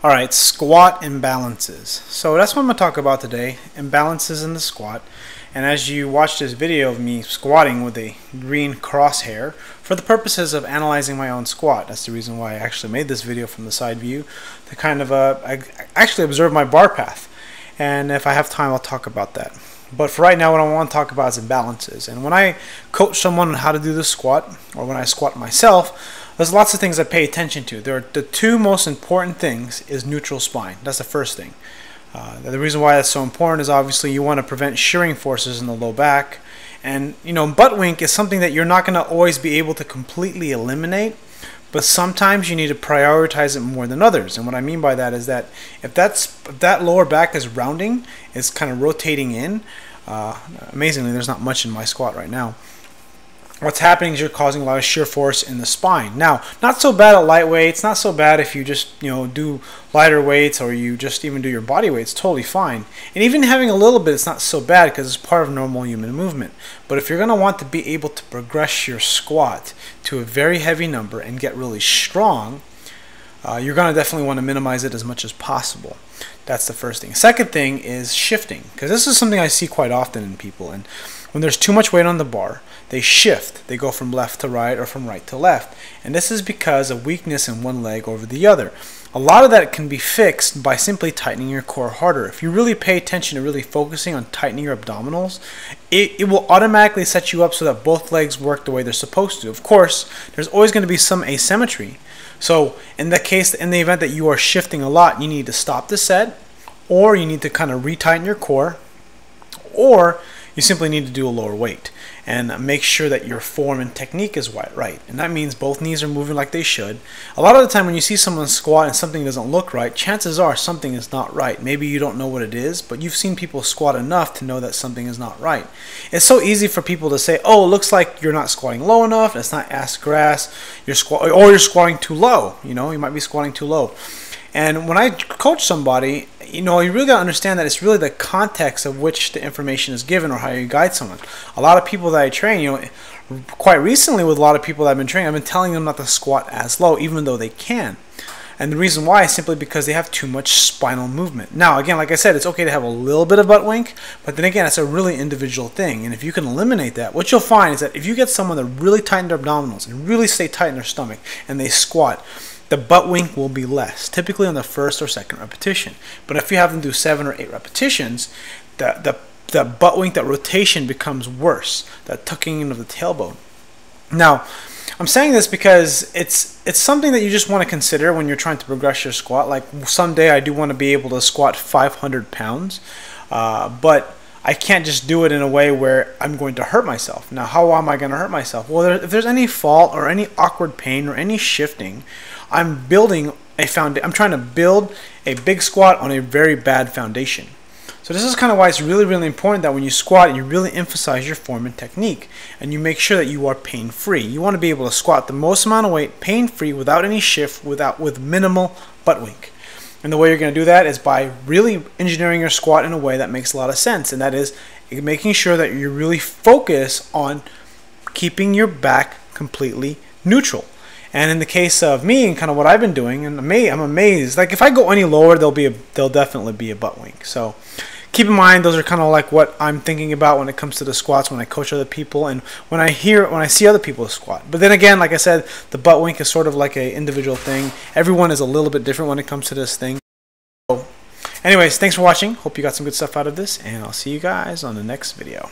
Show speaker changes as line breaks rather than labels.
Alright, squat imbalances. So that's what I'm going to talk about today, imbalances in the squat. And as you watch this video of me squatting with a green crosshair, for the purposes of analyzing my own squat, that's the reason why I actually made this video from the side view, to kind of I actually observe my bar path. And if I have time, I'll talk about that. But for right now, what I want to talk about is imbalances. And when I coach someone on how to do the squat, or when I squat myself, there's lots of things I pay attention to. The two most important things is neutral spine. That's the first thing. The reason why that's so important is obviously you want to prevent shearing forces in the low back. And butt wink is something that you're not going to always be able to completely eliminate, but sometimes you need to prioritize it more than others. And what I mean by that is that if that lower back is rounding, it's kind of rotating in. Amazingly, there's not much in my squat right now. What's happening is you're causing a lot of shear force in the spine. Now, not so bad at light weights, not so bad if you just do lighter weights or you just even do your body weight. It's totally fine. And even having a little bit, it's not so bad because it's part of normal human movement. But if you're going to want to be able to progress your squat to a very heavy number and get really strong, you're going to definitely want to minimize it as much as possible. That's the first thing. Second thing is shifting, because this is something I see quite often in people. And when there's too much weight on the bar, they shift. They go from left to right or from right to left. And this is because of weakness in one leg over the other. A lot of that can be fixed by simply tightening your core harder. If you really pay attention to really focusing on tightening your abdominals, it will automatically set you up so that both legs work the way they're supposed to. Of course, there's always going to be some asymmetry. So in the event that you are shifting a lot, you need to stop the set, or you need to kind of retighten your core, or you simply need to do a lower weight and make sure that your form and technique is right. And that means both knees are moving like they should. A lot of the time when you see someone squat and something doesn't look right, chances are something is not right. Maybe you don't know what it is, but you've seen people squat enough to know that something is not right. It's so easy for people to say, oh, it looks like you're not squatting low enough, it's not ass grass, you're squatting too low. You might be squatting too low. And when I coach somebody, you really got to understand that it's really the context of which the information is given or how you guide someone. A lot of people that I train, quite recently with a lot of people that I've been training, I've been telling them not to squat as low, even though they can. And the reason why is simply because they have too much spinal movement. Now, again, like I said, it's okay to have a little bit of butt wink, but then again, it's a really individual thing. And if you can eliminate that, what you'll find is that if you get someone that really tighten their abdominals and really stay tight in their stomach and they squat, the butt wink will be less, typically on the first or second repetition. But if you have them do 7 or 8 repetitions, the butt wink, that rotation becomes worse, that tucking in of the tailbone. Now, I'm saying this because it's something that you just want to consider when you're trying to progress your squat. Like someday I do want to be able to squat 500 pounds, but I can't just do it in a way where I'm going to hurt myself. Now, how am I going to hurt myself? Well, if there's any fault or any awkward pain or any shifting, I'm trying to build a big squat on a very bad foundation. So this is kind of why it's really, really important that when you squat, you really emphasize your form and technique, and you make sure that you are pain-free. You want to be able to squat the most amount of weight pain-free, without any shift, with minimal butt wink. And the way you're going to do that is by really engineering your squat in a way that makes a lot of sense, and that is making sure that you really focus on keeping your back completely neutral. And in the case of me and kind of what I've been doing, and I'm amazed. Like if I go any lower, there'll definitely be a butt wink. So keep in mind, those are kind of like what I'm thinking about when it comes to the squats, when I coach other people and when I see other people squat. But then again, like I said, the butt wink is sort of like an individual thing. Everyone is a little bit different when it comes to this thing. So anyways, thanks for watching. Hope you got some good stuff out of this, and I'll see you guys on the next video.